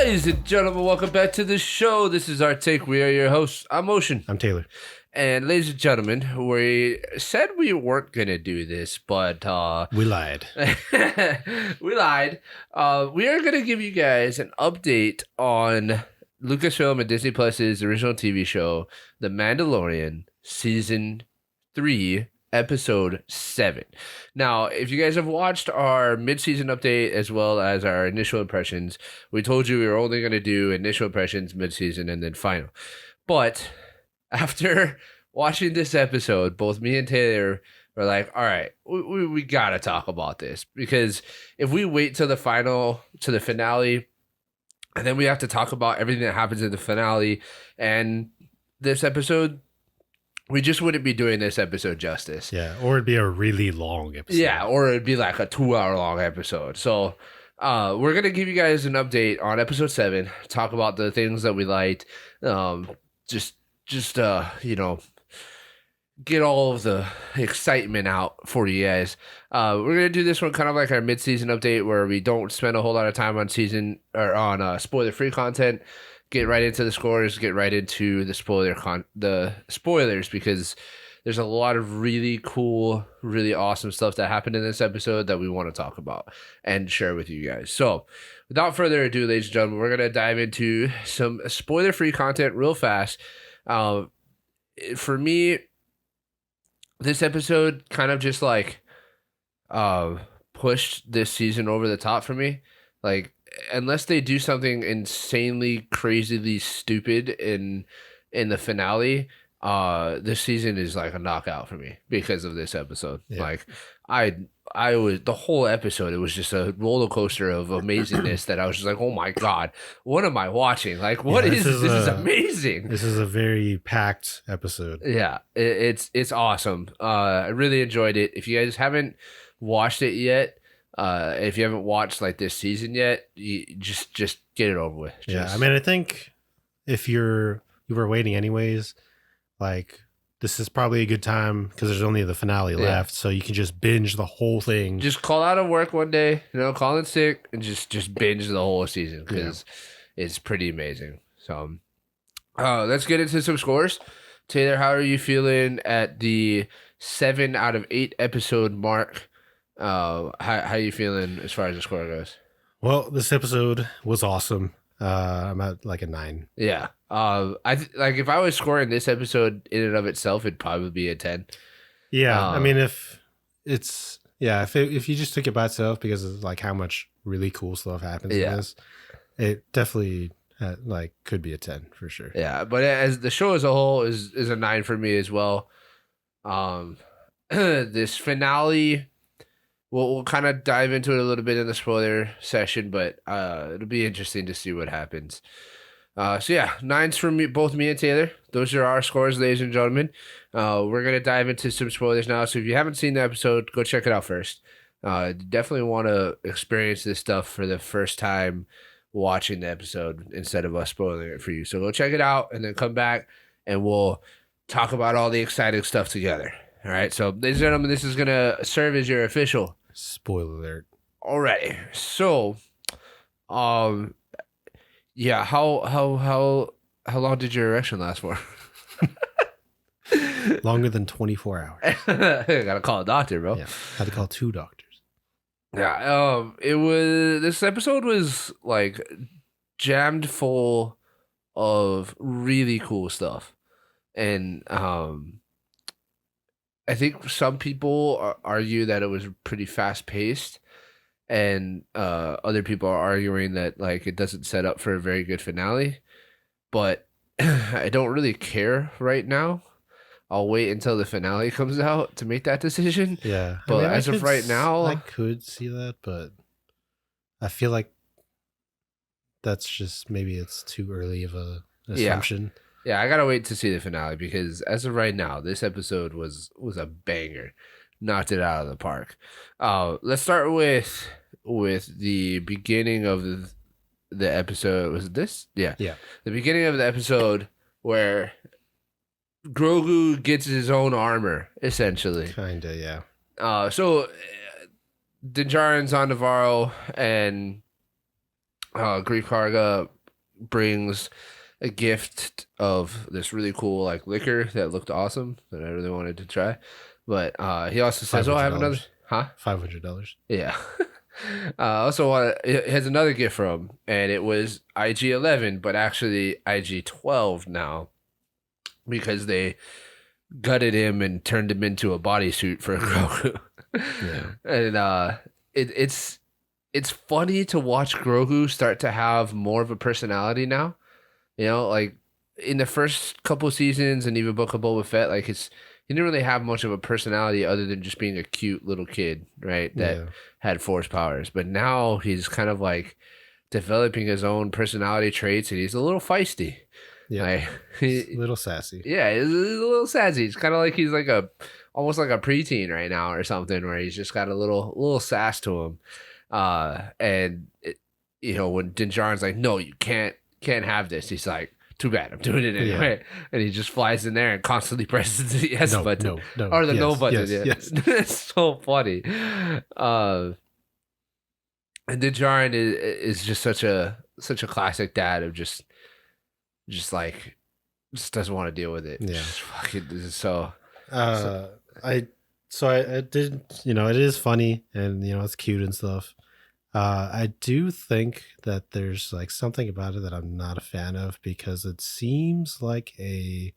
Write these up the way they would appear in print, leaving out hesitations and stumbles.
Ladies and gentlemen, welcome back to the show. This is our take. We are your hosts. I'm Ocean. I'm Taylor. And ladies and gentlemen, we said we weren't going to do this, but... we lied. We lied. We are going to give you guys an update on Lucasfilm and Disney Plus's original TV show, The Mandalorian, Season 3, Episode 7. Now, if you guys have watched our mid-season update as well as our initial impressions, we told you we were only going to do initial impressions, mid-season, and then final. But after watching this episode, both me and Taylor were like, all right, we got to talk about this. Because if we wait till the finale, and then we have to talk about everything that happens in the finale and this episode, we just wouldn't be doing this episode justice. Yeah, or it'd be a really long episode. Yeah, or it'd be like a 2-hour long episode. So we're going to give you guys an update on episode 7, talk about the things that we liked, just get all of the excitement out for you guys. We're going to do this one kind of like our mid-season update where we don't spend a whole lot of time on spoiler-free content. Get right into the scores, get right into the spoilers, because there's a lot of really cool, really awesome stuff that happened in this episode that we want to talk about and share with you guys. So without further ado, ladies and gentlemen, we're going to dive into some spoiler-free content real fast. For me, this episode kind of just like pushed this season over the top for me. Like, unless they do something insanely, crazily stupid in the finale, this season is like a knockout for me because of this episode. Yeah. Like, I was the whole episode. It was just a roller coaster of amazingness that I was just like, oh my god, what am I watching? Like, what is this? This is amazing. This is a very packed episode. Yeah, it's awesome. I really enjoyed it. If you guys haven't watched it yet, if you haven't watched like this season yet, you just get it over with. I mean, I think if you were waiting anyways, like, this is probably a good time because there's only the finale left, so you can just binge the whole thing. Just call out of work one day, call in sick, and just binge the whole season because it's pretty amazing. So, let's get into some scores. Taylor, how are you feeling at the 7 out of 8 episode mark? How are you feeling as far as the score goes? Well, this episode was awesome. I'm at like a 9. Yeah. If I was scoring this episode in and of itself, it'd probably be a 10. Yeah. I mean, if you just took it by itself because of like how much really cool stuff happens in this, it definitely could be a 10 for sure. Yeah. But as the show as a whole is a 9 for me as well. This finale, we'll kind of dive into it a little bit in the spoiler session, but it'll be interesting to see what happens. So yeah, 9s for me, both me and Taylor. Those are our scores, ladies and gentlemen. We're going to dive into some spoilers now. So if you haven't seen the episode, go check it out first. Definitely want to experience this stuff for the first time watching the episode instead of us spoiling it for you. So go check it out and then come back and we'll talk about all the exciting stuff together. All right. So ladies and gentlemen, this is going to serve as your official spoiler alert. Alrighty. So, yeah, how long did your erection last for? Longer than 24 hours. Gotta call a doctor, bro. Yeah, had to call 2 doctors. Yeah, this episode was like jammed full of really cool stuff, and I think some people argue that it was pretty fast paced, and other people are arguing that like it doesn't set up for a very good finale. But I don't really care right now. I'll wait until the finale comes out to make that decision. Yeah, but as of right now, I could see that, but I feel like that's just maybe it's too early of a assumption. Yeah, I gotta wait to see the finale because as of right now, this episode was a banger, knocked it out of the park. Let's start with the beginning of the episode. Was it this? Yeah. The beginning of the episode where Grogu gets his own armor, essentially. Kinda, yeah. So Din Djarin Die and Greek Karga brings a gift of this really cool like liquor that looked awesome that I really wanted to try. But he also says, "Oh, I have another, huh? $500. Yeah." Also want it has another gift for him, and it was IG-11, but actually IG-12 now because they gutted him and turned him into a bodysuit for Grogu. Yeah. And it's funny to watch Grogu start to have more of a personality now. You know, like in the first couple seasons and even Book of Boba Fett, like he didn't really have much of a personality other than just being a cute little kid, right? That had force powers. But now he's kind of like developing his own personality traits, and he's a little feisty. Yeah, like, a little sassy. Yeah, he's a little sassy. It's kind of like he's like almost like a preteen right now or something, where he's just got a little sass to him. And you know, when Din Djarin's like, "No, you can't have this," he's like, "Too bad, I'm doing it anyway." Yeah. And he just flies in there and constantly presses the yes button. No, or the yes, no button. Yes. It's so funny. And Din Djarin is just such a classic dad of just doesn't want to deal with it. Yeah. Just fucking, this is so. I did, you know, it is funny and, you know, it's cute and stuff. I do think that there's like something about it that I'm not a fan of, because it seems like a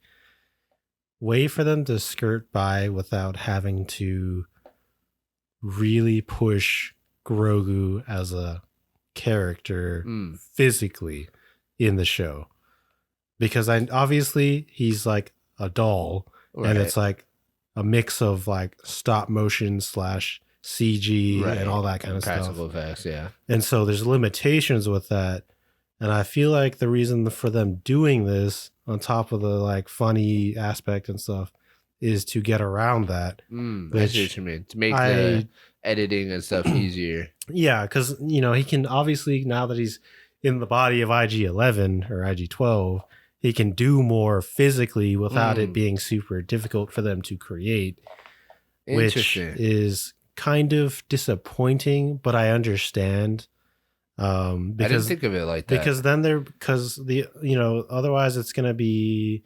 way for them to skirt by without having to really push Grogu as a character physically in the show. Because obviously he's like a doll, right, and it's like a mix of like stop motion / CG, right, and all that kind of practical stuff. Effects, yeah. And so there's limitations with that. And I feel like the reason for them doing this, on top of the like funny aspect and stuff, is to get around that. I see what you mean. To make the editing and stuff easier. Yeah, because, you know, he can obviously, now that he's in the body of IG-11 or IG-12, he can do more physically without it being super difficult for them to create, which is kind of disappointing, but I understand. I didn't think of it like that. Because you know, otherwise it's gonna be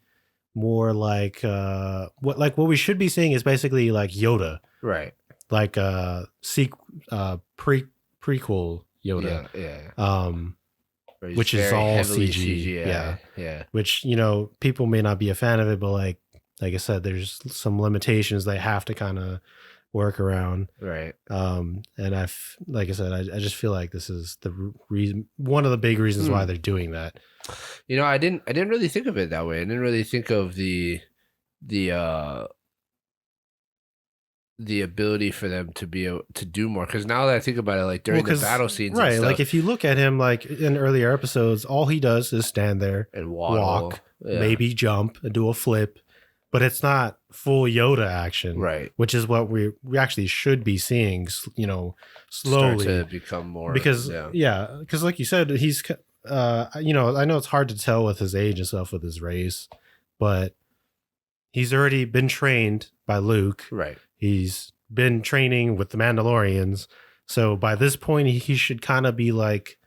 more like what we should be seeing is basically like Yoda, right? Like prequel Yoda, yeah. Which is all CG, yeah. Which, you know, people may not be a fan of it, but like I said, there's some limitations they have to kind of work around, right? And like I said, I just feel like this is the reason, one of the big reasons why they're doing that. You know, I didn't really think of it that way. I didn't really think of the ability for them to be able to do more, because now that I think about it, like during the battle scenes, right? And stuff, like if you look at him, like in earlier episodes, all he does is stand there and walk, maybe jump and do a flip, but it's not full Yoda action, right? Which is what we actually should be seeing, you know, slowly start to become more, because because like you said, he's you know, I know it's hard to tell with his age and stuff with his race, but he's already been trained by Luke, right? He's been training with the Mandalorians. So by this point, he should kind of be like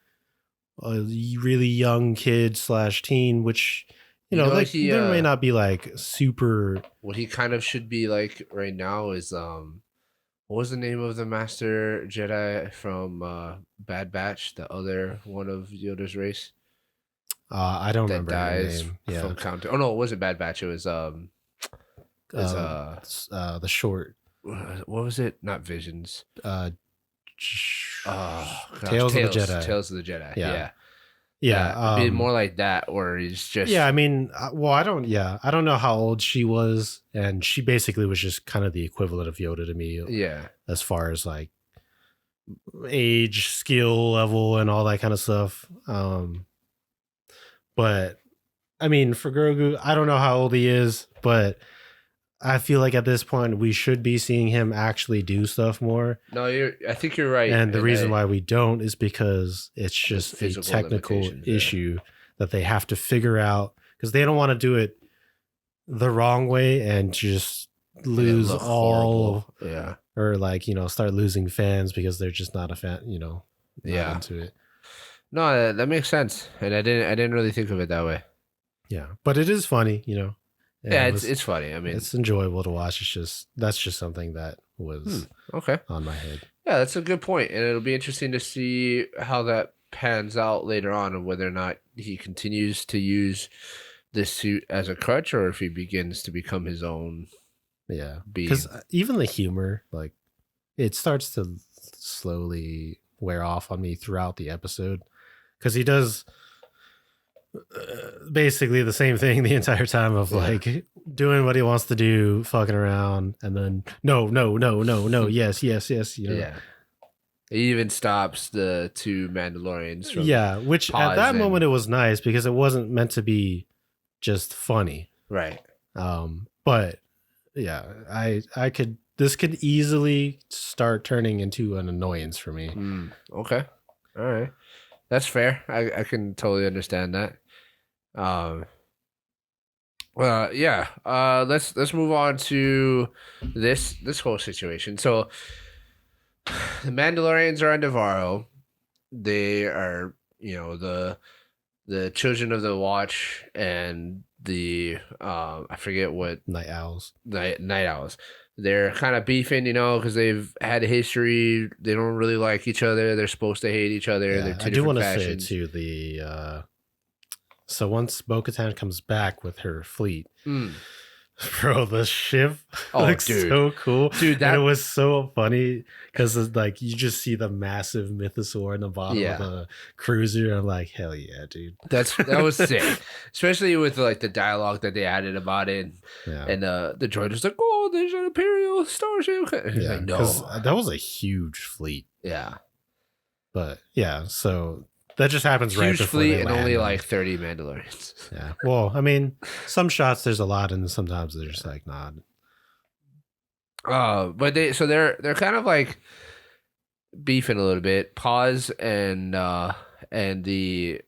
a really young kid / teen, which, you know, like there may not be like super. What he kind of should be like right now is, what was the name of the Master Jedi from Bad Batch, the other one of Yoda's race? I don't remember dies her name. from Counter. Oh no, it wasn't Bad Batch. It was the short. What was it? Not Visions. Tales of the Jedi. Tales of the Jedi. Yeah. Be more like that, where he's just. Yeah, I mean, well, I don't know how old she was, and she basically was just kind of the equivalent of Yoda to me. Yeah. As far as like age, skill level, and all that kind of stuff. But I mean, for Grogu, I don't know how old he is, but I feel like at this point we should be seeing him actually do stuff more. No, I think you're right. And the reason why we don't is because it's just a technical issue that they have to figure out, because they don't want to do it the wrong way and just lose all or like, you know, start losing fans because they're just not a fan, you know, not into it. No, that makes sense, and I didn't really think of it that way. Yeah, but it is funny, you know. Yeah, It it's was it's funny. I mean, it's enjoyable to watch. It's just that's just something that was okay. on my head. Yeah, that's a good point, and it'll be interesting to see how that pans out later on, and whether or not he continues to use this suit as a crutch, or if he begins to become his own Yeah, being. because even the humor, like, it starts to slowly wear off on me throughout the episode. Because he does basically the same thing the entire time of like doing what he wants to do, fucking around, and then no, yes, you know. Yeah. He even stops the two Mandalorians from Yeah, which at that moment it was nice because it wasn't meant to be just funny. right. But yeah, I could this could easily start turning into an annoyance for me. Okay. All right. That's fair. I can totally understand that. Well, yeah. Let's move on to this whole situation. So the Mandalorians are on Navarro. They are, the children of the Watch and the I forget what Night owls. night owls. They're kind of beefing, because they've had a history. They don't really like each other. They're supposed to hate each other. Yeah, They're two I do different want to say factions. too the so once Bo-Katan comes back with her fleet, bro, the ship looks so cool, dude. And it was so funny because like you just see the massive mythosaur in the bottom of the cruiser. I'm like, hell yeah, dude. That was sick, especially with like the dialogue that they added about it, and the droid was like, "Oh, there's an Imperial starship." Yeah, like, no, because that was a huge fleet. Yeah, but yeah, so that just happens huge right before fleet they and land only like 30 Mandalorians. Yeah, well, I mean, some shots there's a lot, and sometimes they're just like not. But they're kind of like beefing a little bit. Pause and the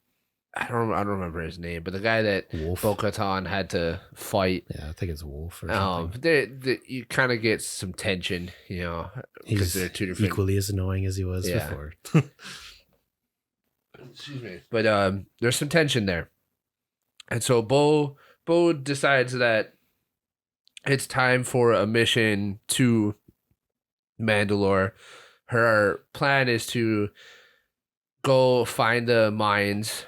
I don't remember his name, but the guy that Bo-Katan had to fight. Yeah, I think it's Wolf or something. You kind of get some tension, because they're two different. Equally as annoying as he was before. Excuse me, but there's some tension there, and so Bo decides that it's time for a mission to Mandalore. Her plan is to go find the mines,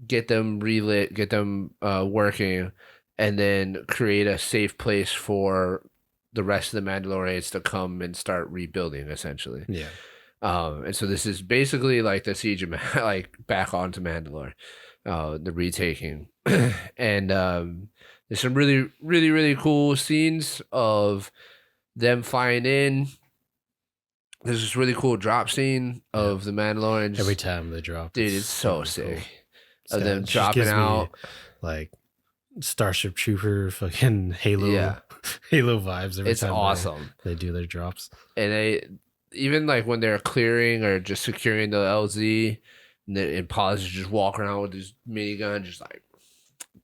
get them relit, get them working, and then create a safe place for the rest of the Mandalorians to come and start rebuilding, essentially. Yeah. And so this is basically like the siege of like back onto Mandalore, the retaking, and there's some really, really, really cool scenes of them flying in. There's this really cool drop scene of the Mandalorians. Every time they drop, dude, it's so sick. Cool. Of them dropping out, like Starship Trooper, fucking Halo, Halo vibes. Every time awesome. They do their drops, and they even like when they're clearing or just securing the LZ, and Paz is just walking around with his minigun, just like,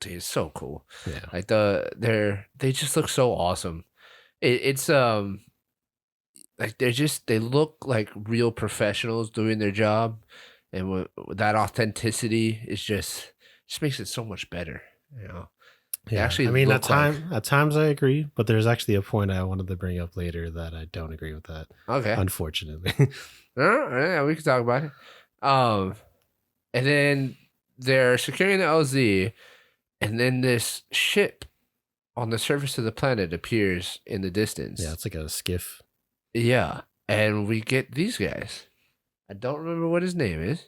dude, it's so cool. Yeah, like they just look so awesome. It's like they look like real professionals doing their job, and with that authenticity is just makes it so much better. Yeah, actually, I mean, at times I agree, but there's actually a point I wanted to bring up later that I don't agree with that. Okay, unfortunately. Yeah, we can talk about it. And then they're securing the LZ, and then this ship on the surface of the planet appears in the distance. Yeah, it's like a skiff. Yeah, and we get these guys. I don't remember what his name is,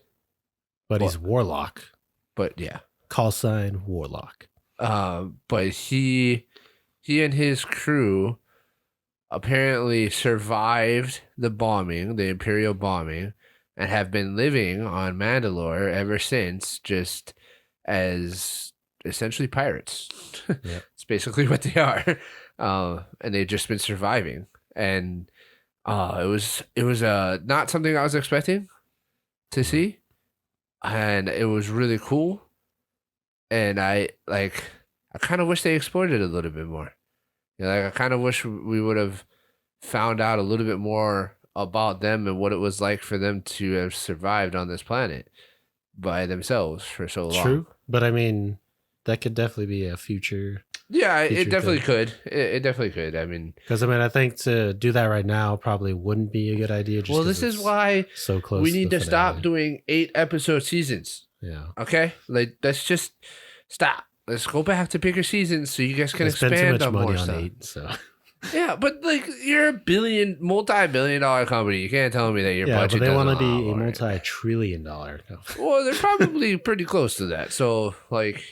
but he's Warlock. But yeah, call sign Warlock. But he and his crew apparently survived the bombing, the Imperial bombing, and have been living on Mandalore ever since, just as essentially pirates. Yep. It's basically what they are. And they've just been surviving. And it was not something I was expecting to see. And it was really cool. And I kind of wish they explored it a little bit more. I kind of wish we would have found out a little bit more about them and what it was like for them to have survived on this planet. by themselves for so long. True, but I mean, that could definitely be a future. Yeah, it Future definitely thing. could. It definitely could. I mean, Because I mean, I think to do that right now probably wouldn't be a good idea. Just well, 'cause this is it's why so close. we need the to stop finale. doing 8-episode seasons. Yeah, Okay, like let's just stop. Let's go back to bigger seasons so you guys can they spend too expand much on money more on stuff. 8, so Yeah, but like you're a multi-billion-dollar company. You can't tell me that your yeah. budget. But they want to doesn't be a allow for it. multi-trillion-dollar company. Well, they're probably pretty close to that. So like,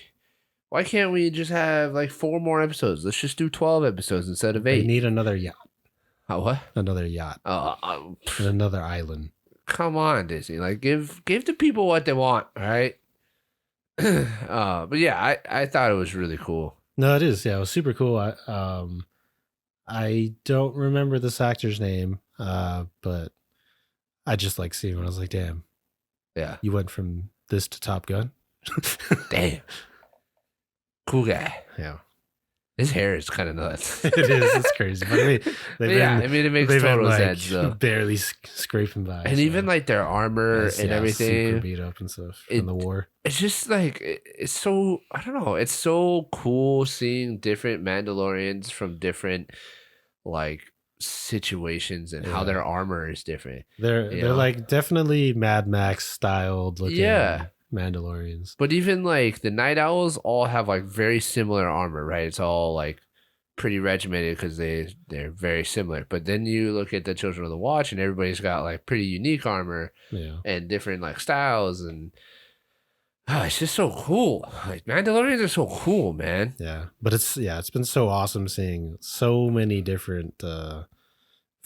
why can't we just have like 4 more episodes? Let's just do 12 episodes instead of They 8. need another yacht, What? another yacht, and another island. Come on, Disney. Like give the people what they want. All right. But yeah, I thought it was really cool. No, it is. Yeah, it was super cool. I don't remember this actor's name, but I just like seeing him. I was like, damn, Yeah. you went from this to Top Gun. Damn. Cool guy. Yeah, His hair is kind of nuts. it is. It's crazy. But I mean, But yeah, I mean it makes they've been, total like, sense though. barely scraping by. And so. even like their armor Yes, and yeah, super everything. beat up and stuff It- from the war. It's just like it's so I don't know. It's so cool seeing different Mandalorians from different like situations and how Yeah. their armor is different. They're you know? like definitely Mad Max styled looking Yeah. Mandalorians. But even like the Night Owls all have like very similar armor, right? It's all like pretty regimented because they're very similar. But then you look at the Children of the Watch and everybody's got like pretty unique armor Yeah. and different like styles and it's just so cool. Like Mandalorians are so cool, man. Yeah. But it's been so awesome seeing so many different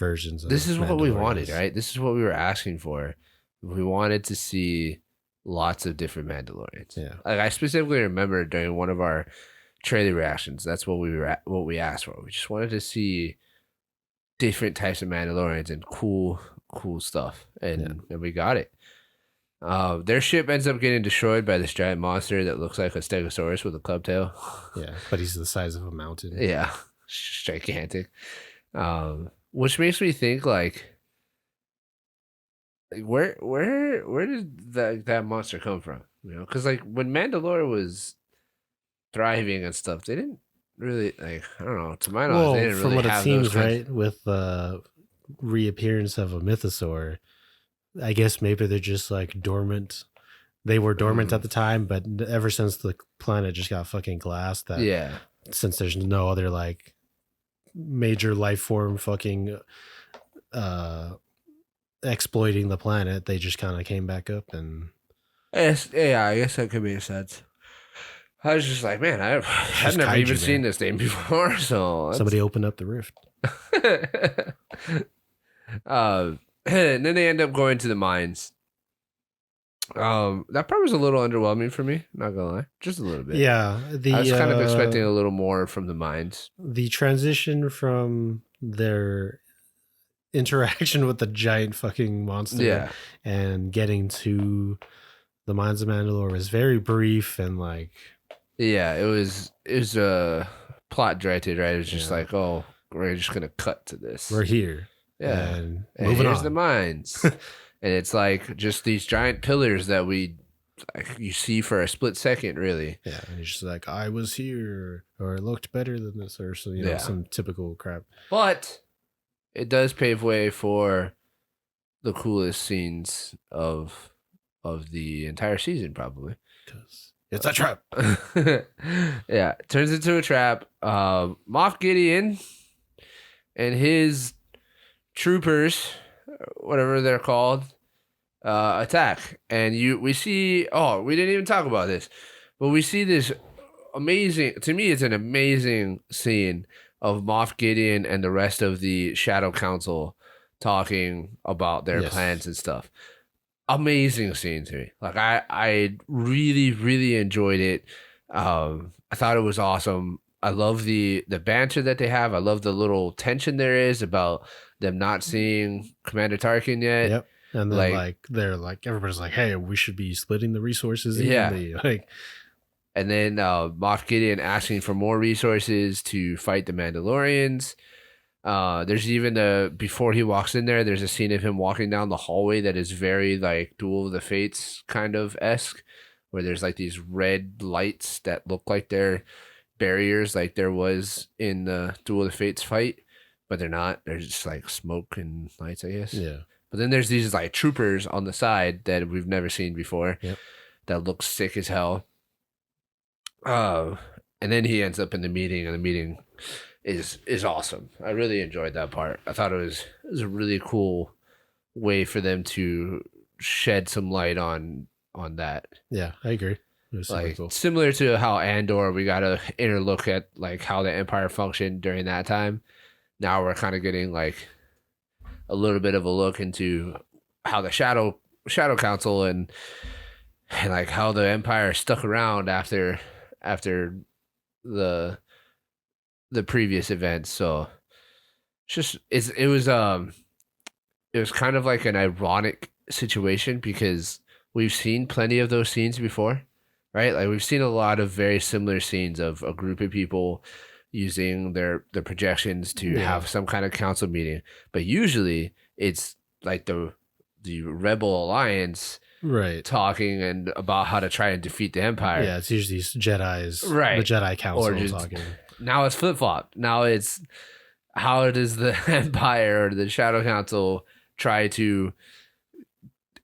versions of This is what we wanted, Mandalorians. right? This is what we were asking for. We wanted to see lots of different Mandalorians. Yeah. Like I specifically remember during one of our trailer reactions, that's what we asked for. We just wanted to see different types of Mandalorians and cool stuff, and we got it. Their ship ends up getting destroyed by this giant monster that looks like a Stegosaurus with a club tail. Yeah. But he's the size of a mountain. Yeah, it's gigantic. Which makes me think like where did that monster come from? You know, because like when Mandalore was thriving and stuff, they didn't really like. I don't know. To my knowledge, Well, they didn't from really what it have seems, those kinds- right, with the reappearance of a mythosaur, I guess maybe they're just like dormant. They were dormant at the time, but ever since the planet just got fucking glassed, that Yeah, since there's no other like major life form fucking exploiting the planet, they just kind of came back up and yeah. I guess that could make sense. I was just like, man, I've just never kaiju, even man. seen this thing before. So that's- somebody opened up the rift. And then they end up going to the mines. That part was a little underwhelming for me, not gonna lie. Just a little bit. Yeah, I was kind of expecting a little more from the mines. the transition from their interaction with the giant fucking monster Yeah. and getting to the Mines of Mandalore was very brief and like Yeah, it was plot directed, right? It was just Yeah. like, oh, we're just gonna cut to this. we're here. Yeah. And And moving here's on. the mines. And it's like just these giant pillars that you see for a split second, really. Yeah, and he's just like, I was here, or it looked better than this, or so, you know, Yeah. some typical crap. But it does pave way for the coolest scenes of the entire season, probably. Because it's a trap. Yeah, it turns into a trap. Moff Gideon and his troopers, whatever they're called, attack, and we see. Oh, we didn't even talk about this, but we see this amazing. To me, it's an amazing scene of Moff Gideon and the rest of the Shadow Council talking about their Yes. plans and stuff. Amazing scene to me. Like I really, really enjoyed it. I thought it was awesome. I love the banter that they have. I love the little tension there is about them not seeing Commander Tarkin yet. Yep. And then Like- they're like, everybody's like, hey, we should be splitting the resources. Yeah. evenly. Like, And then Moff Gideon asking for more resources to fight the Mandalorians. There's even before he walks in there, there's a scene of him walking down the hallway that is very like Duel of the Fates kind of esque, where there's like these red lights that look like they're barriers, like there was in the Duel of the Fates fight, but they're not. They're just like smoke and lights, I guess. Yeah. But then there's these like troopers on the side that we've never seen before. Yep. That look sick as hell. And then he ends up in the meeting, and the meeting is awesome. I really enjoyed that part. I thought it was a really cool way for them to shed some light on that. Yeah, I agree. It was super Like cool. similar to how Andor, we got a inner look at like how the Empire functioned during that time. Now we're kind of getting like a little bit of a look into how the Shadow Council and like how the Empire stuck around after the previous events. So it was kind of like an ironic situation because we've seen plenty of those scenes before, right? Like we've seen a lot of very similar scenes of a group of people using their projections to have some kind of council meeting, but usually it's like the Rebel Alliance Right. talking and about how to try and defeat the Empire. Yeah, it's usually Jedi's, right? The Jedi Council Or just, talking. Now it's flip flop. Now it's how does the Empire or the Shadow Council try to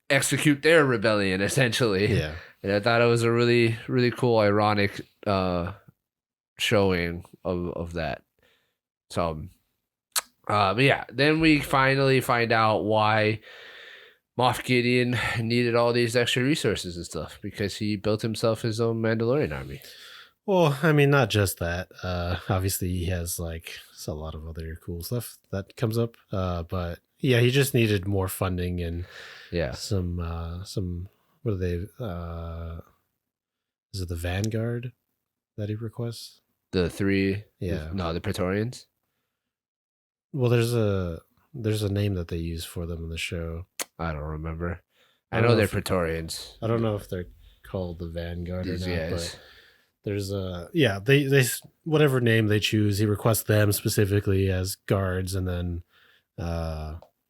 execute their rebellion, essentially. Yeah. And I thought it was a really, really cool, ironic showing of that. So, but yeah, then we finally find out why Moff Gideon needed all these extra resources and stuff because he built himself his own Mandalorian army. Well, I mean, not just that. Obviously, he has like a lot of other cool stuff that comes up. But yeah, he just needed more funding and some what are they? Is it the Vanguard that he requests? The three, the Praetorians. Well, there's a name that they use for them in the show. I don't remember. I know they're Praetorians. I don't know if they're called the Vanguard or not, guys. but there's they whatever name they choose, he requests them specifically as guards, and then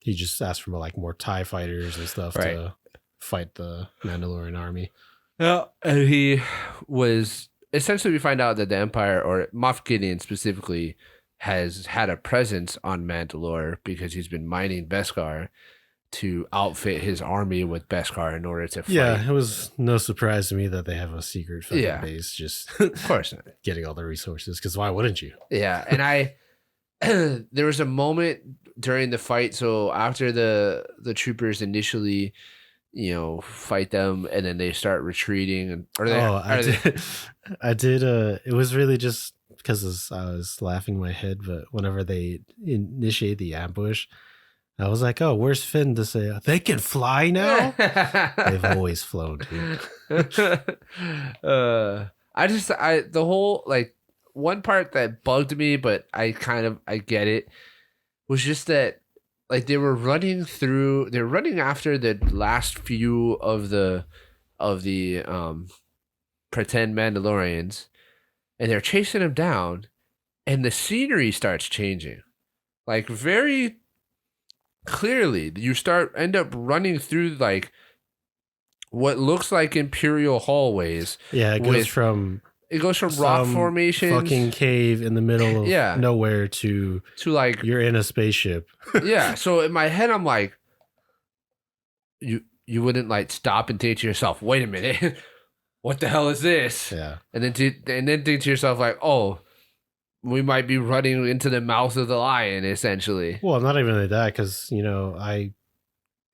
he just asks for more TIE fighters and stuff to fight the Mandalorian army. Yeah, and he was essentially, we find out that the Empire, or Moff Gideon specifically, has had a presence on Mandalore because he's been mining Beskar to outfit his army with Beskar in order to fight. Yeah, it was no surprise to me that they have a secret fucking base, just of course not. Getting all the resources, because why wouldn't you? Yeah, and there was a moment during the fight, so after the troopers initially fight them and then they start retreating, I did it was really just because I was laughing my head, but whenever they initiate the ambush, I was like, oh, where's Finn to say they can fly now? They've always flown, dude. The whole one part that bugged me, but I get it, was just that they were running after the last few of the pretend Mandalorians, and they're chasing them down, and the scenery starts changing, very clearly. You end up running through what looks like Imperial hallways. Yeah, it goes from rock formations, fucking cave in the middle of nowhere to you're in a spaceship. Yeah. So in my head, I'm like, you wouldn't stop and think to yourself, wait a minute, what the hell is this? Yeah. And then think to yourself oh, we might be running into the mouth of the lion, essentially. Well, not even like that, because I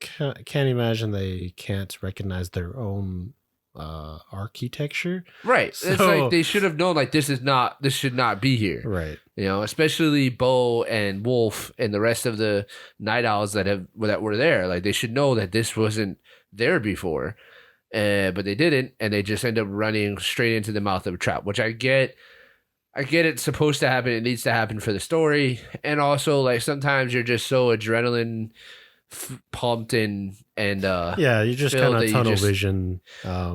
can't imagine they can't recognize their own architecture. So, Right. It's they should have known this should not be here. Right. Especially Bo and Wolf and the rest of the Night Owls that were there. They should know that this wasn't there before. But they didn't, and they just end up running straight into the mouth of a trap, which I get it's supposed to happen. It needs to happen for the story. And also sometimes you're just so adrenaline pumped and you just kind of tunnel vision,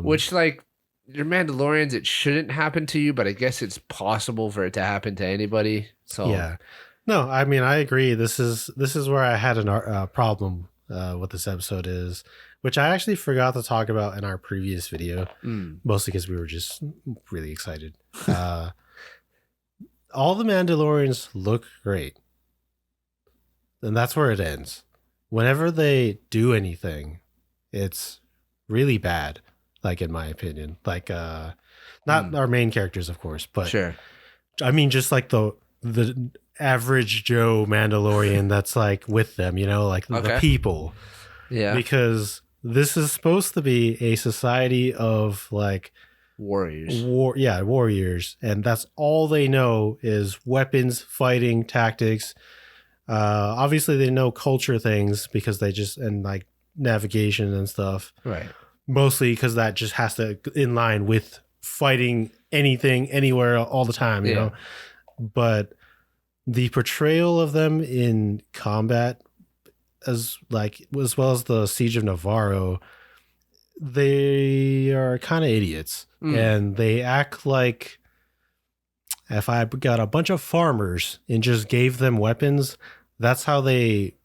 which you're Mandalorians, it shouldn't happen to you, but I guess it's possible for it to happen to anybody. So yeah, No, I mean I agree. This is where I had a problem with this episode is, which I actually forgot to talk about in our previous video, mostly because we were just really excited. All the Mandalorians look great, and that's where it ends. Whenever they do anything, it's really bad. Like in my opinion, like not our main characters, of course, but Sure. I mean just like the average Joe Mandalorian that's like with them, you know, like the Okay. people. Yeah. Because this is supposed to be a society of like Warriors. warriors, and that's all they know is weapons, fighting, tactics. Obviously they know culture things because they just and like navigation and stuff. Right. Mostly because that just has to in line with fighting anything, anywhere, all the time, you know. But the portrayal of them in combat, as well as the Siege of Navarro, they are kind of idiots, and they act like if I got a bunch of farmers and just gave them weapons, that's how they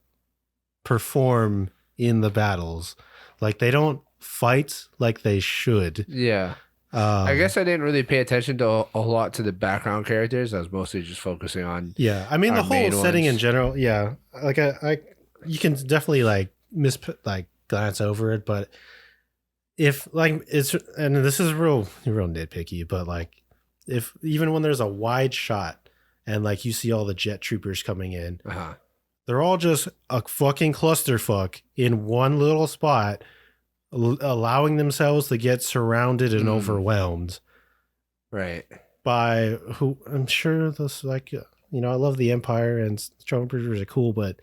perform in the battles. Like they don't fight like they should. Yeah. I guess I didn't really pay attention to a lot to the background characters. I was mostly just focusing on. Yeah, I mean the our whole main setting ones. in general. Yeah, like I you can definitely like glance over it, but if like it's and this is real nitpicky, but like if even when there's a wide shot and like you see all the jet troopers coming in, they're all just a fucking clusterfuck in one little spot, allowing themselves to get surrounded and overwhelmed. Right. By who I'm sure this like I love the Empire and Stormtroopers are cool, but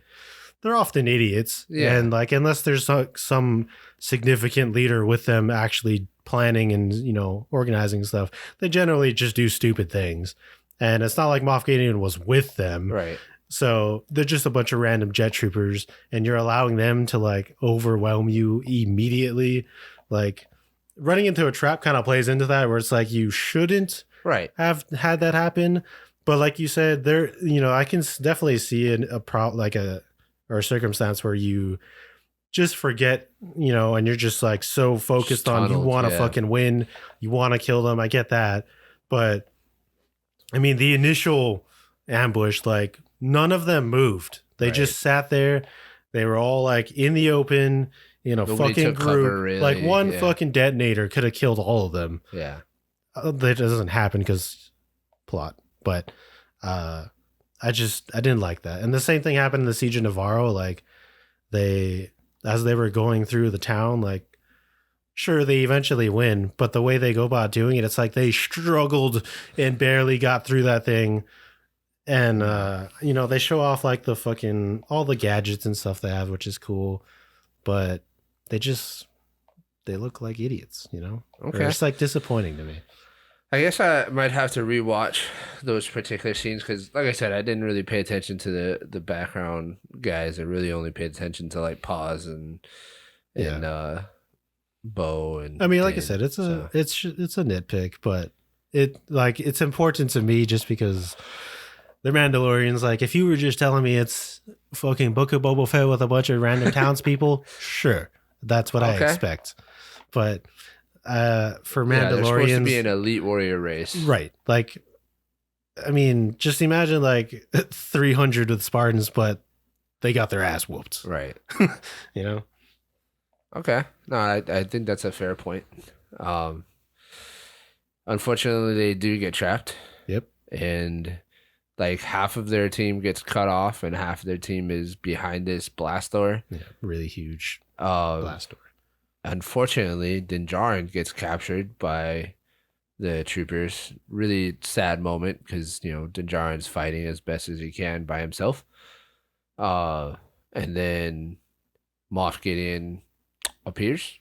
they're often idiots. Yeah. And like unless there's some significant leader with them actually planning and organizing stuff, they generally just do stupid things. And it's not like Moff Gideon was with them. Right. So they're just a bunch of random jet troopers, and you're allowing them to like overwhelm you immediately. Like running into a trap kind of plays into that, where it's like you shouldn't have had that happen. But like you said, there, I can definitely see a circumstance where you just forget, and you're just like so focused on you want to fucking win, you want to kill them. I get that, but I mean the initial ambush, like none of them moved. They just sat there. They were all like in the open in a fucking group. Cover, really. Like one fucking detonator could have killed all of them. Yeah. That doesn't happen because plot. But I didn't like that. And the same thing happened in the Siege of Navarro. Like as they were going through the town, like sure, they eventually win, but the way they go about doing it, it's like they struggled and barely got through that thing. And, they show off like the fucking, all the gadgets and stuff they have, which is cool, but they look like idiots, Okay. It's like disappointing to me. I guess I might have to rewatch those particular scenes because, like I said, I didn't really pay attention to the background guys. I really only paid attention to like Paz and Bo and. I mean, like I said, it's a nitpick, but it's important to me just because they're Mandalorians. Like, if you were just telling me it's fucking Book of Boba Fett with a bunch of random townspeople, sure, that's what I expect. But for Mandalorians, they're supposed to be an elite warrior race, right? Like, I mean, just imagine like 300 with Spartans, but they got their ass whooped, right? Okay, no, I think that's a fair point. Unfortunately, they do get trapped. Yep, and like half of their team gets cut off, and half of their team is behind this blast door. Yeah, really huge blast door. Unfortunately, Din Djarin gets captured by the troopers. Really sad moment because Din Djarin's fighting as best as he can by himself. And then Moff Gideon appears.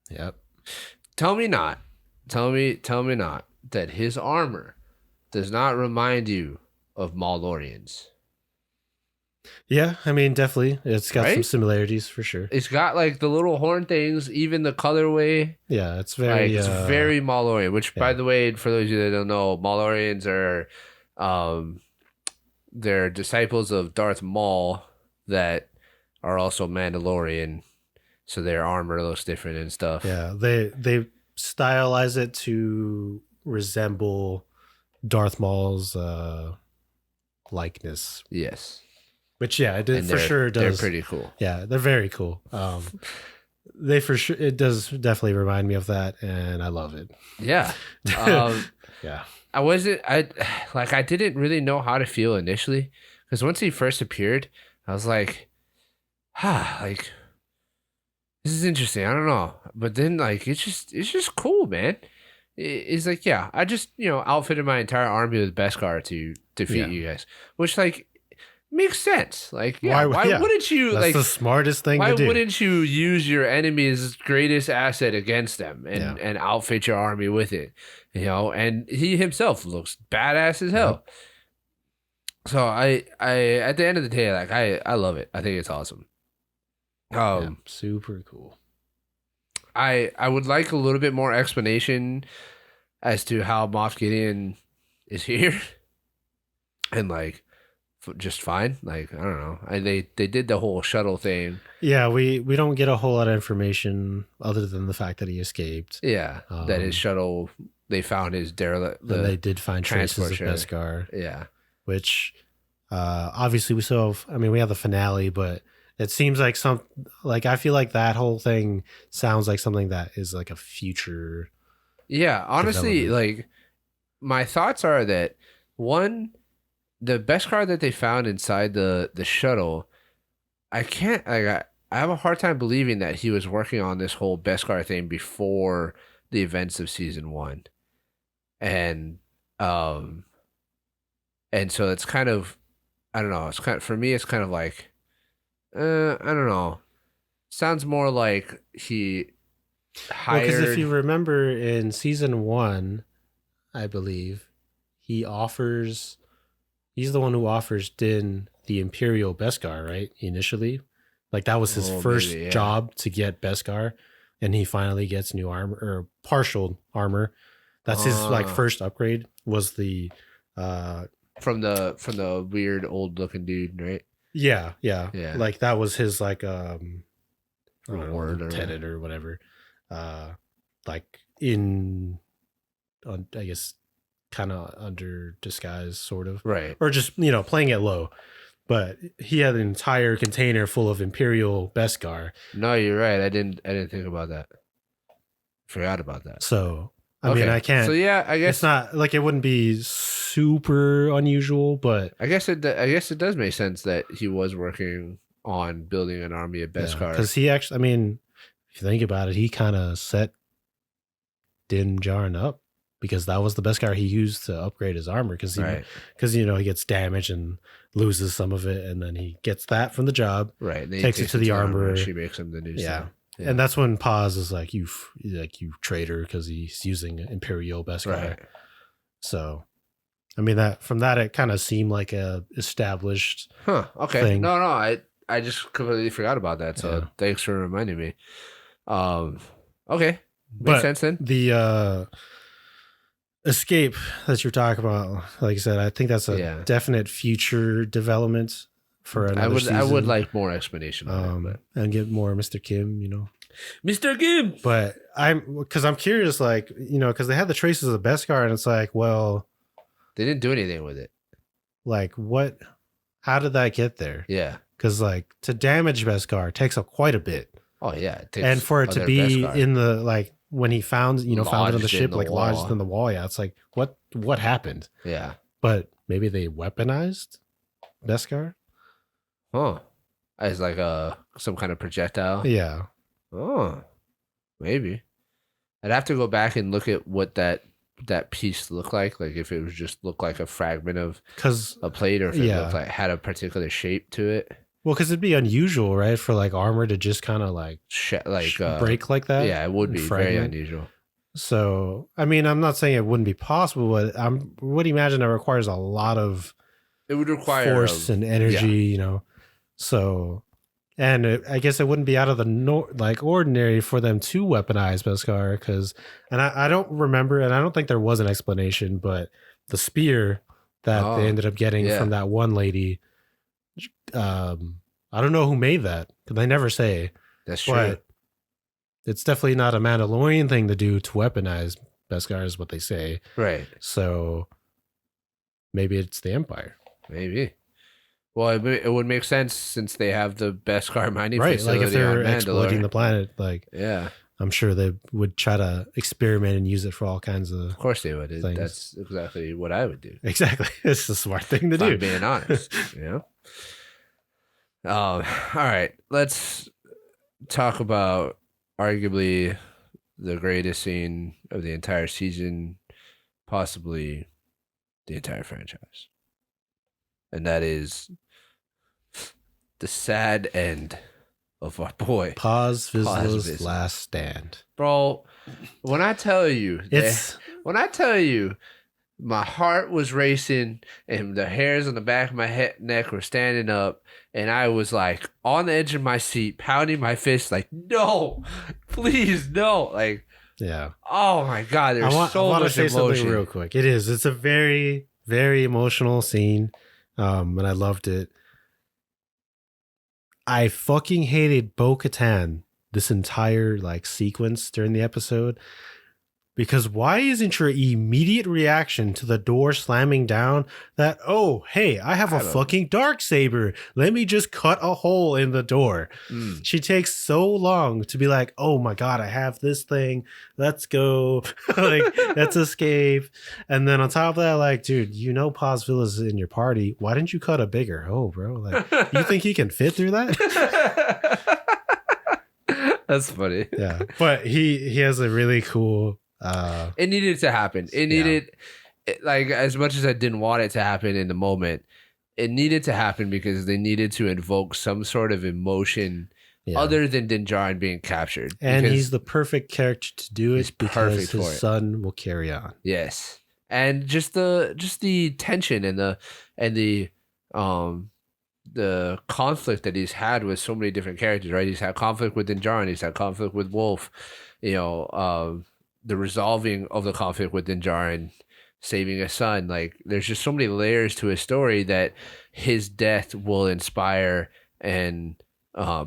Yep. Tell me not that his armor does not remind you of Mandalorians. Yeah, I mean, definitely. It's got some similarities for sure. It's got like the little horn things, even the colorway. Yeah, it's very it's very Mandalorian, which by the way, for those of you that don't know, Mandalorians are they're disciples of Darth Maul that are also Mandalorian, so their armor looks different and stuff. Yeah, they stylize it to resemble Darth Maul's likeness. Yes. Which yeah, it did, for sure does. They're pretty cool. Yeah, they're very cool. They for sure it does definitely remind me of that, and I love it. Yeah. Yeah. I didn't really know how to feel initially, because once he first appeared, I was like, like this is interesting. I don't know, but then like it's just cool, man. It's like, yeah, I just outfitted my entire army with Beskar to defeat you guys, which like makes sense. Like, yeah, why wouldn't you? That's like the smartest thing to do. Why wouldn't you use your enemy's greatest asset against them and outfit your army with it? And he himself looks badass as hell. So I at the end of the day, like I love it. I think it's awesome. Super cool. I would like a little bit more explanation as to how Moff Gideon is here, and like just fine. Like, I don't know. They did the whole shuttle thing. Yeah, we don't get a whole lot of information other than the fact that he escaped. Yeah, that his shuttle, they found his derelict. They did find traces of Beskar. Yeah, which obviously we still have. I mean, we have the finale, but it seems like I feel like that whole thing sounds like something that is like a future. Yeah, honestly, like my thoughts are that one, the Beskar that they found inside the shuttle, I have a hard time believing that he was working on this whole Beskar thing before the events of season 1. And so it's kind of, I don't know, for me it's kind of like I don't know. Sounds more like he hired. Because if you remember in season 1, I believe he's the one who offers Din the Imperial Beskar, right? Initially, like that was his first job to get Beskar, and he finally gets new armor or partial armor. That's his like first upgrade. Was the from the weird old looking dude, right? Yeah. Like that was his like reward or lieutenant or whatever. Like in, I guess, kind of under disguise, sort of, right? Or just playing it low. But he had an entire container full of Imperial Beskar. No, you're right. I didn't think about that. Forgot about that. So I mean, I can't. So yeah, I guess it's not like it wouldn't be super unusual, but I guess it does make sense that he was working on building an army of Beskar. Because he actually, I mean, if you think about it, he kind of set Din Djarin up, because that was the Beskar he used to upgrade his armor. Because he gets damaged and loses some of it, and then he gets that from the job. Right, takes it to the armor. She makes him the new stuff. Yeah. And that's when Paz is like, you traitor, because he's using Imperial Beskar. Right. So, I mean, that it kind of seemed like a established okay thing. No, I just completely forgot about that. So thanks for reminding me. Okay, makes sense then. The escape that you're talking about, like I said, I think that's a definite future development for another season. I would like more explanation on it, and get more Mr. Kim, Mr. Kim. But I'm curious, like, because they had the traces of Beskar, and it's like, well, they didn't do anything with it. Like, what? How did that get there? Yeah, because like to damage Beskar takes up quite a bit. Oh yeah, it takes and for it to be Beskar in the like when he found found it on the ship, like lodged in the wall. Yeah, it's like what happened? Yeah, but maybe they weaponized Beskar. As like some kind of projectile. Yeah. Oh, maybe. I'd have to go back and look at what that piece looked like if it was just looked like a fragment of a plate, or if it looked like had a particular shape to it. Well, because it'd be unusual, right, for like armor to just kind of like break like that. Yeah, it would be very unusual. So, I mean, I'm not saying it wouldn't be possible, but I would imagine it requires a lot of. It would require force and energy, So, and I guess it wouldn't be out of the ordinary for them to weaponize Beskar, and I don't remember, and I don't think there was an explanation, but the spear that they ended up getting from that one lady. I don't know who made that because they never say. That's true. But it's definitely not a Mandalorian thing to do to weaponize Beskar, is what they say. Right. So maybe it's the Empire. Maybe. Well, it would make sense since they have the Beskar mining right. facility. Like if they're on Mandalore. exploiting the planet, like I'm sure they would try to experiment and use it for all kinds of. Of course they would. Things. That's exactly what I would do. Exactly. It's the smart thing to do. I'm being honest. All right. Let's talk about arguably the greatest scene of the entire season, possibly the entire franchise. And that is the sad end of our boy Paz Vizsla's last stand. Bro, when I tell you my heart was racing and the hairs on the back of my neck were standing up and I was like on the edge of my seat, pounding my fist like, no, please, no. Like, yeah. Oh my God, there's so much emotion. Something real quick. It's a very, very emotional scene. And I loved it. I fucking hated Bo-Katan this entire like sequence during the episode. Because why isn't your immediate reaction to the door slamming down that, oh, hey, I have a fucking Darksaber. Let me just cut a hole in the door. She takes so long to be like, oh my God, I have this thing. Let's go. Like, let's escape. And then on top of that, like, dude, you know Paz Villa's in your party. Why didn't you cut a bigger hole, bro? Like, you think he can fit through that? That's funny. Yeah. But he has a really cool... it needed to happen. It needed, like, as much as I didn't want it to happen in the moment, it needed to happen because they needed to invoke some sort of emotion other than Din Djarin being captured. And he's the perfect character to do it because his son will carry on. Yes. And just the tension and the conflict that he's had with so many different characters, right? He's had conflict with Din Djarin, he's had conflict with Wolf, the resolving of the conflict with Din Djarin, saving a son. Like, there's just so many layers to his story that his death will inspire and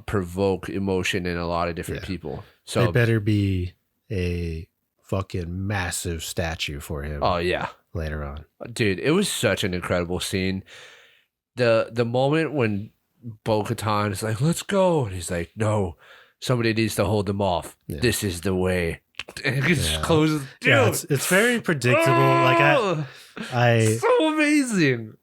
provoke emotion in a lot of different people. So it better be a fucking massive statue for him. Oh yeah, later on, dude. It was such an incredible scene. The moment when Bo-Katan is like, "Let's go," and he's like, "No, somebody needs to hold them off. This is the way." And it just closes. Dude. Yeah, it's very predictable. Like I so amazing.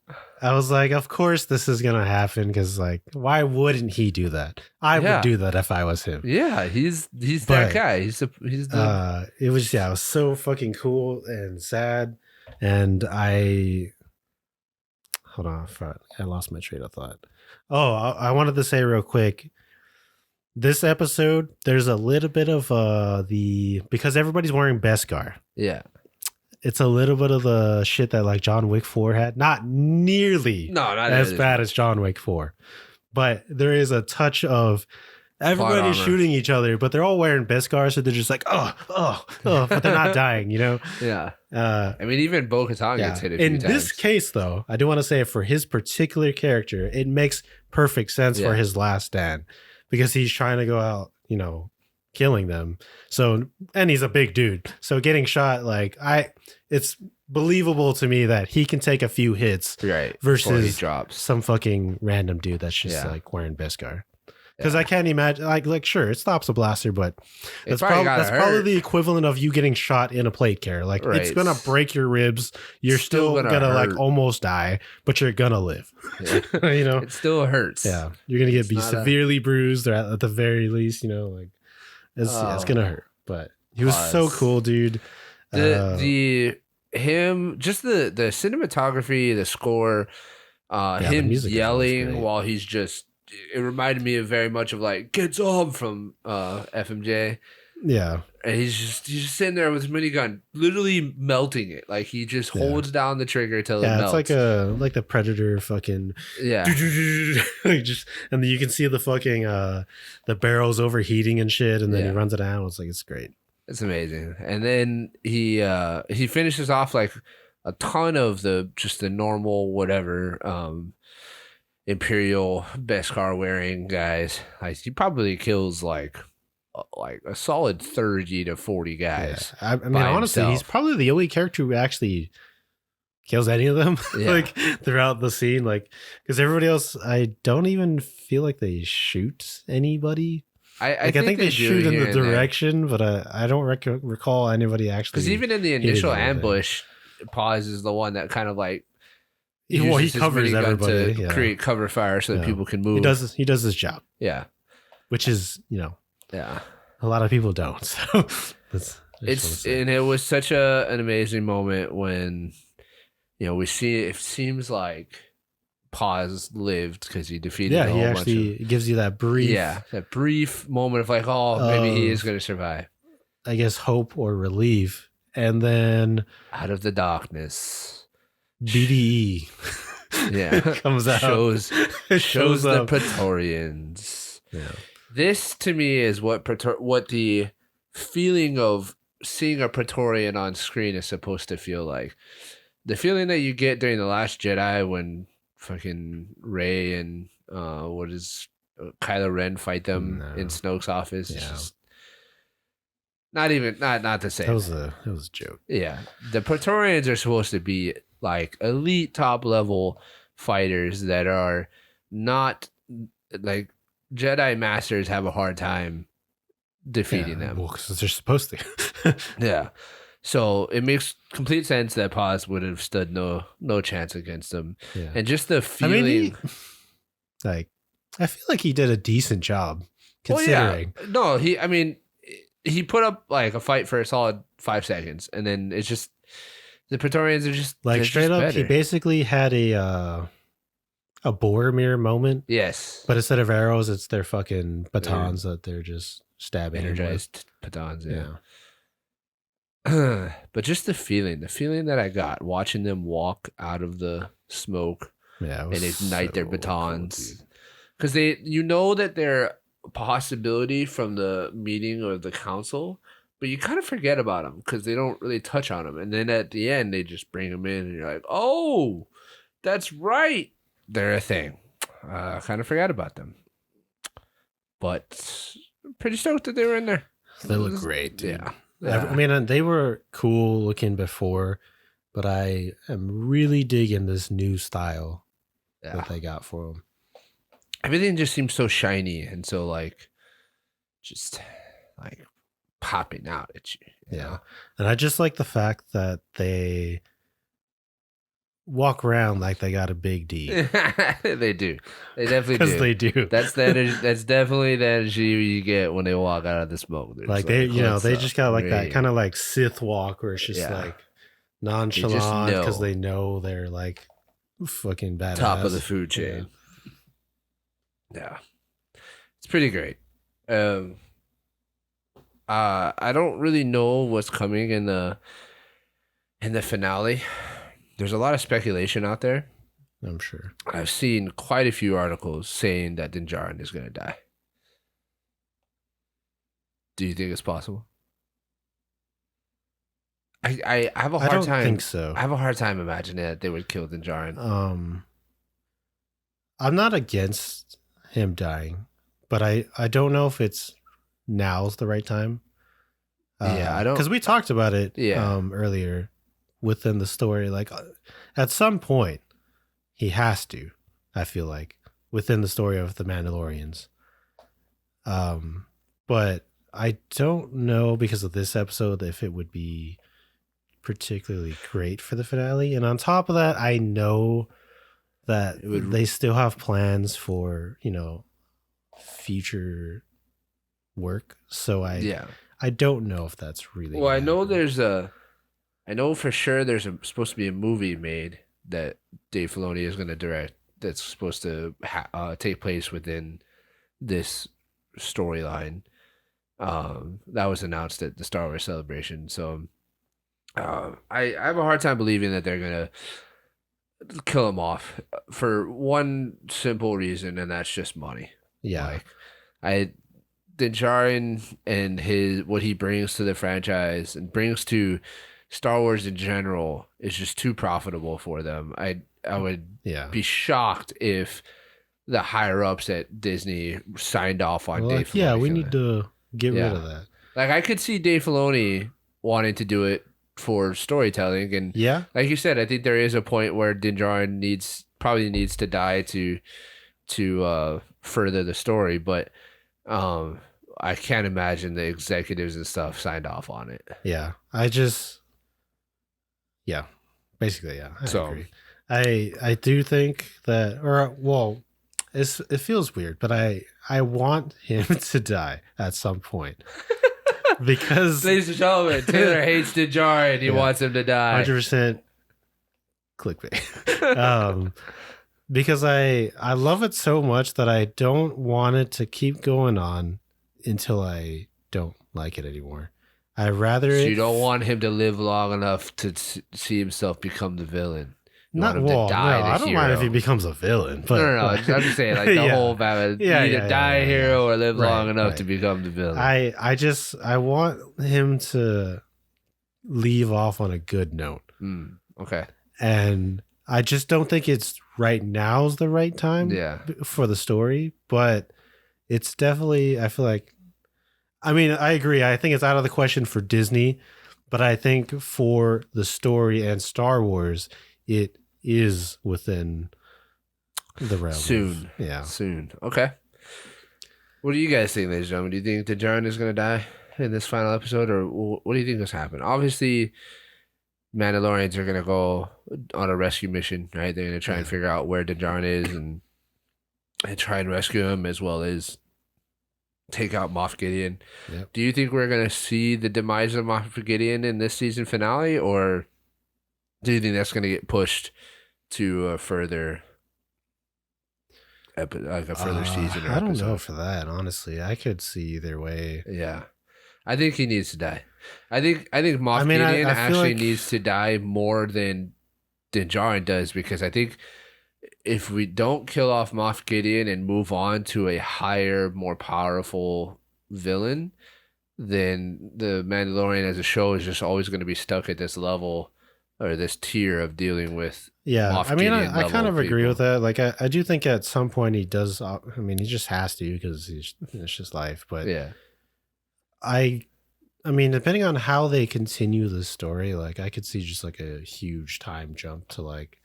I was like, of course this is gonna happen because, like, why wouldn't he do that? I would do that if I was him. Yeah, he's that guy. He's the. It was it was so fucking cool and sad, and I hold on, I lost my train of thought. Oh, I wanted to say real quick. This episode, there's a little bit of because everybody's wearing Beskar. Yeah. It's a little bit of the shit that like John Wick 4 had. Not nearly not as bad as John Wick 4. But there is a touch of everybody shooting each other, but they're all wearing Beskar, so they're just like, oh, but they're not dying, you know? Yeah. I mean, even Bo-Katan gets hit a few times. In this case, though, I do want to say for his particular character, it makes perfect sense for his last stand. Because he's trying to go out, killing them. So, and he's a big dude. So getting shot, it's believable to me that he can take a few hits versus he drops. Some fucking random dude that's just like wearing Beskar. Because I can't imagine, like sure, it stops a blaster, but that's probably the equivalent of you getting shot in a plate carrier. Like it's gonna break your ribs. You're still gonna like almost die, but you're gonna live. Yeah. It still hurts. Yeah, you're gonna be severely bruised, or at the very least, it's gonna hurt. But he was so cool, dude. The cinematography, the score, him yelling while he's just. It reminded me of very much of like "Get Up" from FMJ. Yeah, and he's just sitting there with his minigun, literally melting it. Like he just holds down the trigger till it melts. It's like the Predator fucking just and then you can see the fucking the barrels overheating and shit, and then he runs it out. It's great. It's amazing. And then he finishes off like a ton of the normal whatever Imperial Beskar wearing guys. Like he probably kills like a solid 30 to 40 guys. I mean, by honestly, he's himself. probably the only character who actually kills any of them Yeah. like throughout the scene. Like, because everybody else, I don't even feel like they shoot anybody. I think they do shoot in here the and there. direction, but I don't recall anybody actually. Because even in the hitting initial anything. ambush, Paz is the one that kind of like He uses his covers minigun everybody to yeah. create cover fire so that Yeah. people can move. He does his job, Yeah, which is yeah. a lot of people don't. So And it was such an amazing moment when we see it seems like Paz lived because he defeated a whole he bunch actually of, gives you that brief that brief moment of like, oh, maybe he is going to survive I guess hope or relief, and then out of the darkness. BDE comes out, shows the up. Praetorians. Yeah. This to me is what the feeling of seeing a Praetorian on screen is supposed to feel like. The feeling that you get during The Last Jedi when fucking Rey and Kylo Ren fight them in Snoke's office. It's just not the same. That was a joke. Yeah. The Praetorians are supposed to be like elite top level fighters that are not like Jedi Masters have a hard time defeating them. Well, because they're supposed to. Yeah. So it makes complete sense that Paz would have stood no chance against them. Yeah. And just the feeling. I feel like he did a decent job considering. Well, yeah. No, he put up like a fight for a solid 5 seconds, and then it's just the Praetorians are just like straight up. Better. He basically had a Boromir moment. Yes, but instead of arrows, it's their fucking batons that they're just stabbing. Energized batons. Yeah. But just the feeling that I got watching them walk out of the smoke, and ignite their batons, because that they're a possibility from the meeting or the council, but you kind of forget about them because they don't really touch on them, and then at the end they just bring them in, and you're like, oh, that's right, they're a thing. I kind of forgot about them, but I'm pretty stoked that they were in there. They look great, dude. Yeah. I mean, they were cool looking before, but I am really digging this new style that they got for them. Everything just seems so shiny and so like, just like popping out at you. You know? And I just like the fact that they walk around like they got a big D. They do. They definitely do. Because they do. That's definitely the energy you get when they walk out of the smoke. Like they, they just got like that kind of like Sith walk where it's just like nonchalant because they know they're like fucking badass. Top of the food chain. Yeah. It's pretty great. I don't really know what's coming in the finale. There's a lot of speculation out there. I'm sure. I've seen quite a few articles saying that Din Djarin is going to die. Do you think it's possible? I have a hard time. I don't think so. I have a hard time imagining that they would kill Din Djarin. I'm not against him dying, but I don't know if it's now's the right time. I don't, because we talked about it earlier within the story. Like at some point, he has to. I feel like within the story of the Mandalorians. But I don't know because of this episode if it would be particularly great for the finale. And on top of that, I know that they still have plans for future work. So I don't know if that's really. Well, I know for sure there's supposed to be a movie made that Dave Filoni is going to direct. That's supposed to take place within this storyline. That was announced at the Star Wars Celebration. So I have a hard time believing that they're gonna kill him off for one simple reason, and that's just money. Yeah, Din Djarin and what he brings to the franchise and brings to Star Wars in general is just too profitable for them. I would be shocked if the higher ups at Disney signed off on Dave Filoni. Yeah, we need to get rid of that. Like, I could see Dave Filoni wanting to do it for storytelling, and like you said, I think there is a point where Din Djarin probably needs to die to further the story, but I can't imagine the executives and stuff signed off on it. Yeah, basically, I agree. I do think that, it feels weird, but I want him to die at some point. Because, ladies and gentlemen, Taylor hates Din Djarin. He wants him to die. 100% clickbait. Because I love it so much that I don't want it to keep going on until I don't like it anymore. I rather. So you don't want him to live long enough to see himself become the villain. I don't mind if he becomes a villain. But, no. I'm just saying, like, the whole battle. Either die a hero or live long enough to become the villain. I want him to leave off on a good note. Okay. And I just don't think it's right now's the right time for the story, but it's definitely, I feel like, I mean, I agree. I think it's out of the question for Disney, but I think for the story and Star Wars, it is within the realm. Soon. Soon. Okay. What do you guys think, ladies and gentlemen? Do you think Din Djarin is going to die in this final episode, or what do you think has happened? Obviously, Mandalorians are going to go on a rescue mission, right? They're going to try and figure out where Din Djarin is and try and rescue him, as well as take out Moff Gideon. Yep. Do you think we're going to see the demise of Moff Gideon in this season finale, or do you think that's going to get pushed to a further season? Or I don't know for that, honestly. I could see either way. Yeah, I think he needs to die. I think Moff Gideon actually needs to die more than Din Djarin does, because I think if we don't kill off Moff Gideon and move on to a higher, more powerful villain, then the Mandalorian as a show is just always going to be stuck at this level or this tier of dealing with. Moff Gideon I kind of agree with that. Like, I do think at some point he does. I mean, he just has to, because it's just life. But I mean, depending on how they continue the story, like, I could see just like a huge time jump to like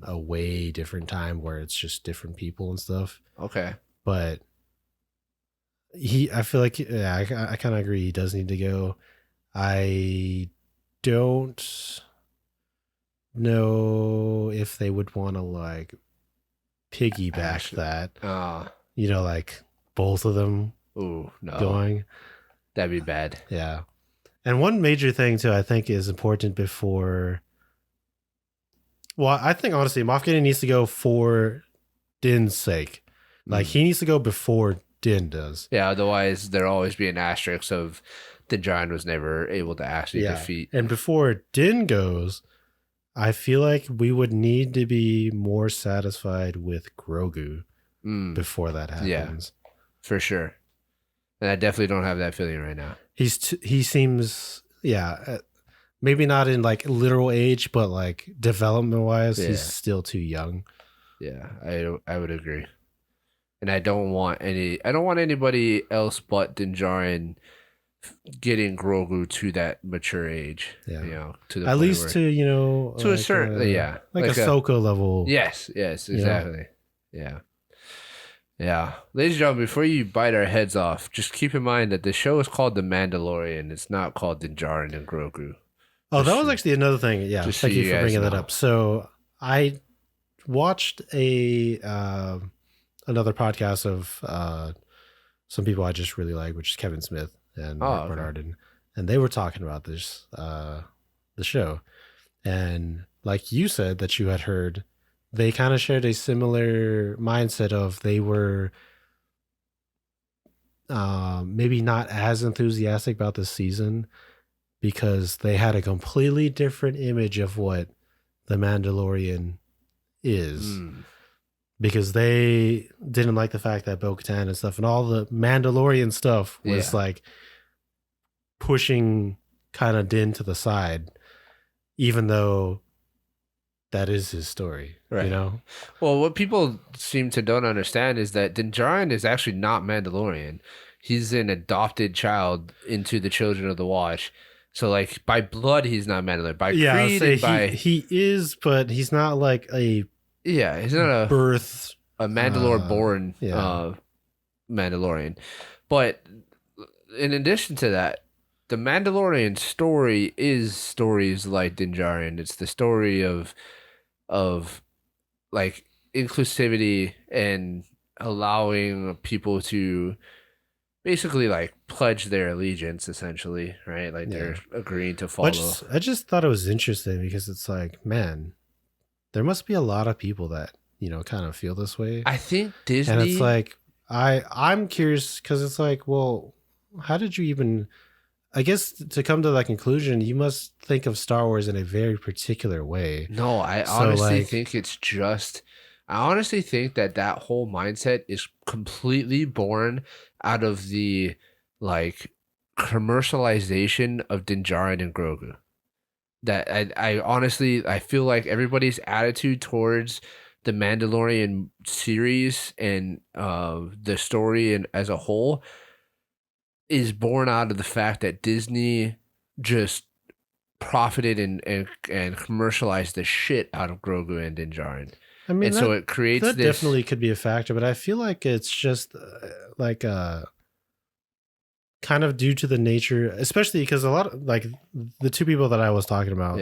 a way different time where it's just different people and stuff. Okay. But I feel like, I kind of agree. He does need to go. I don't know if they would want to like piggyback that. Like both of them going. That'd be bad. Yeah. And one major thing too, I think, is important before. Well, I think honestly, Moff Gideon needs to go for Din's sake. Like, he needs to go before Din does. Yeah, otherwise there'll always be an asterisk of Din Djarin was never able to actually defeat. And before Din goes, I feel like we would need to be more satisfied with Grogu before that happens. Yeah, for sure. And I definitely don't have that feeling right now. He seems, maybe not in like literal age, but like development wise, he's still too young. Yeah, I would agree. And I don't want anybody else but Din Djarin getting Grogu to that mature age. Yeah. To the at least to, to like a certain like Ahsoka level. Yes, exactly. Yeah. Ladies and gentlemen, before you bite our heads off, just keep in mind that the show is called The Mandalorian. It's not called Din Djarin and Grogu. Oh, that was actually another thing. Yeah, thank you for bringing that up. So I watched another podcast of some people I just really like, which is Kevin Smith and Mark Bernard, and they were talking about this the show, and like you said that you had heard, they kind of shared a similar mindset of they were maybe not as enthusiastic about this season because they had a completely different image of what the Mandalorian is. Because they didn't like the fact that Bo-Katan and stuff and all the Mandalorian stuff was like pushing kind of Din to the side, even though that is his story, Right. you know? Well, what people seem to don't understand is that Din Djarin is actually not Mandalorian. He's an adopted child into the Children of the Watch. So, like, by blood, he's not Mandalorian. By Yeah, I would creed say and by... he is, but he's not like a Yeah, he's not birth. a Mandalore-born Yeah. Mandalorian. But in addition to that, the Mandalorian story is stories like Din Djarin. It's the story of like inclusivity and allowing people to basically like pledge their allegiance, essentially, right? Like they're agreeing to follow. I just thought it was interesting because it's like, man, there must be a lot of people that, you know, kind of feel this way. I think Disney, and it's like, I'm curious because it's like, well, how did you even, I guess to come to that conclusion, you must think of Star Wars in a very particular way. No, I honestly think it's just, I honestly think that whole mindset is completely born out of the like commercialization of Din Djarin and Grogu. That I honestly, I feel like everybody's attitude towards the Mandalorian series and the story and as a whole is born out of the fact that Disney just profited and commercialized the shit out of Grogu and Din Djarin. I mean, and so it creates that this... definitely could be a factor, but I feel like it's just like kind of due to the nature, especially because a lot of like the two people that I was talking about,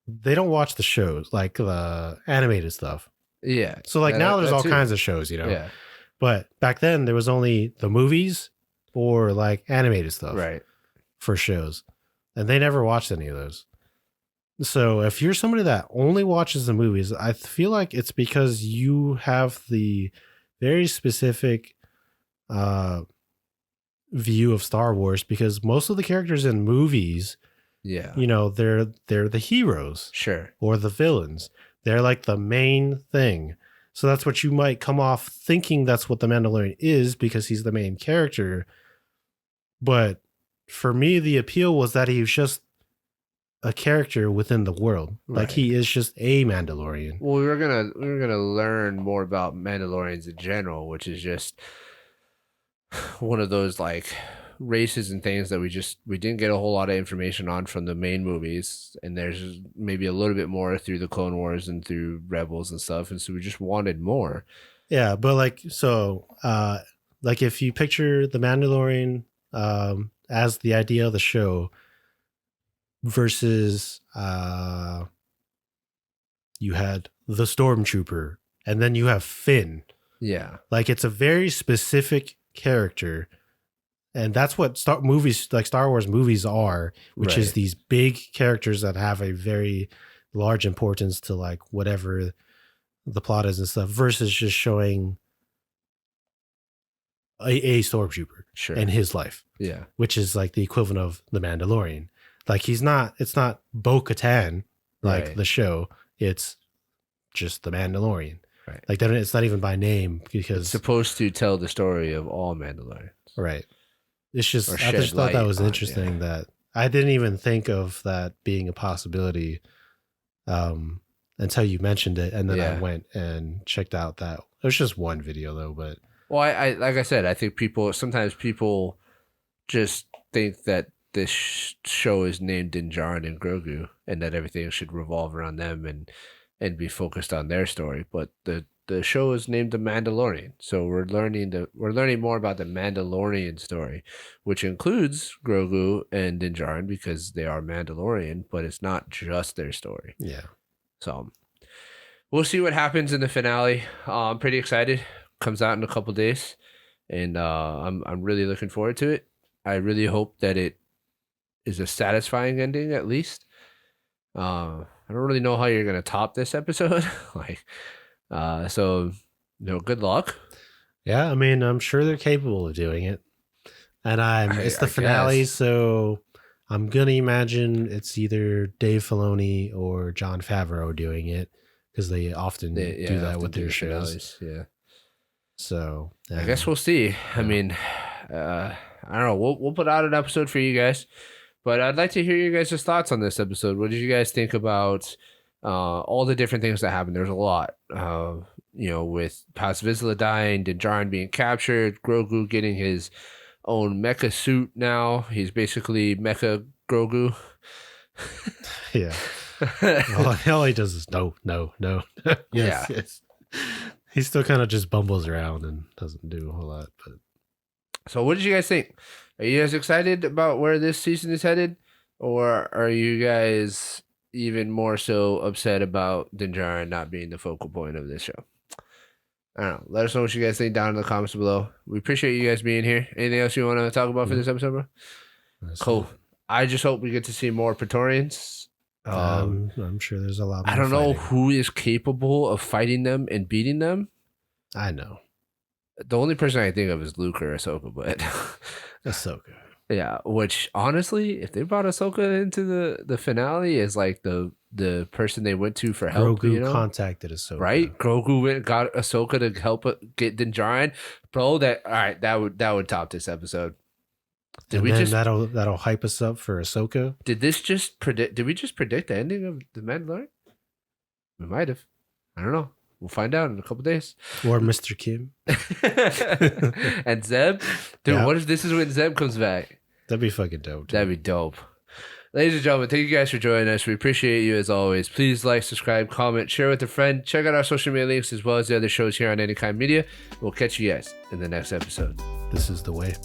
they don't watch the shows, like the animated stuff. Yeah. So like now there's all kinds of shows, you know. Yeah. But back then there was only the movies or like animated stuff, right, for shows, and they never watched any of those. So if you're somebody that only watches the movies, I feel like it's because you have the very specific view of Star Wars, because most of the characters in movies, you know, they're the heroes, sure, or the villains. They're like the main thing. So that's what you might come off thinking that's what the Mandalorian is, because he's the main character. But for me, the appeal was that he was just a character within the world. Like he is just a Mandalorian. Well, we were gonna learn more about Mandalorians in general, which is just one of those like races and things that we didn't get a whole lot of information on from the main movies, and there's maybe a little bit more through the Clone Wars and through Rebels and stuff, and so we just wanted more. Yeah, but like like if you picture the Mandalorian as the idea of the show versus you had the Stormtrooper and then you have Finn. Yeah, like it's a very specific character, and that's what Star Wars movies are, which is these big characters that have a very large importance to like whatever the plot is and stuff, versus just showing a Stormtrooper and his life. Yeah. Which is like the equivalent of the Mandalorian. Like it's not Bo-Katan, like the show. It's just the Mandalorian. Right. Like it's not even by name, because it's supposed to tell the story of all Mandalorians. Right. It's just, I just thought that was interesting that I didn't even think of that being a possibility until you mentioned it. And then I went and checked out that. It was just one video though, but. Well, I like I said, I think sometimes people just think that this show is named Din Djarin and Grogu, and that everything should revolve around them and be focused on their story. But the show is named The Mandalorian, so we're learning more about the Mandalorian story, which includes Grogu and Din Djarin because they are Mandalorian, but it's not just their story. Yeah. So we'll see what happens in the finale. I'm pretty excited. Comes out in a couple days, and I'm really looking forward to it. I really hope that it is a satisfying ending, at least. I don't really know how you're gonna top this episode, so good luck. Yeah, I mean, I'm sure they're capable of doing it, and it's the finale, so I'm gonna imagine it's either Dave Filoni or Jon Favreau doing it, because they often do that with their shows. Yeah. So I guess we'll see. I mean, I don't know. We'll put out an episode for you guys. But I'd like to hear you guys' thoughts on this episode. What did you guys think about all the different things that happened? There's a lot. With Paz Vizsla dying, Din Djarin being captured, Grogu getting his own mecha suit now. He's basically mecha Grogu. Yeah. All he does is no. Yes. He still kind of just bumbles around and doesn't do a whole lot. But so, what did you guys think? Are you guys excited about where this season is headed, or are you guys even more so upset about Din Djarin not being the focal point of this show? I don't know. Let us know what you guys think down in the comments below. We appreciate you guys being here. Anything else you want to talk about for this episode, bro? Cool. I just hope we get to see more Praetorians. I'm sure there's a lot more I don't know fighting. who is capable of fighting them and beating them. I know. The only person I can think of is Luke or Ahsoka, but Ahsoka. Yeah, which honestly, if they brought Ahsoka into the finale as like the person they went to for help, Grogu contacted Ahsoka. Right? Grogu went got Ahsoka to help get Din Djarin. Bro, that would top this episode. That'll hype us up for Ahsoka. Did we just predict the ending of The Mandalorian? We might have. I don't know. We'll find out in a couple days. Or Mr. Kim. And Zeb? Dude, What if this is when Zeb comes back? That'd be fucking dope. That'd be dope. Ladies and gentlemen, thank you guys for joining us. We appreciate you as always. Please like, subscribe, comment, share with a friend. Check out our social media links as well as the other shows here on Anykind Media. We'll catch you guys in the next episode. This is the way.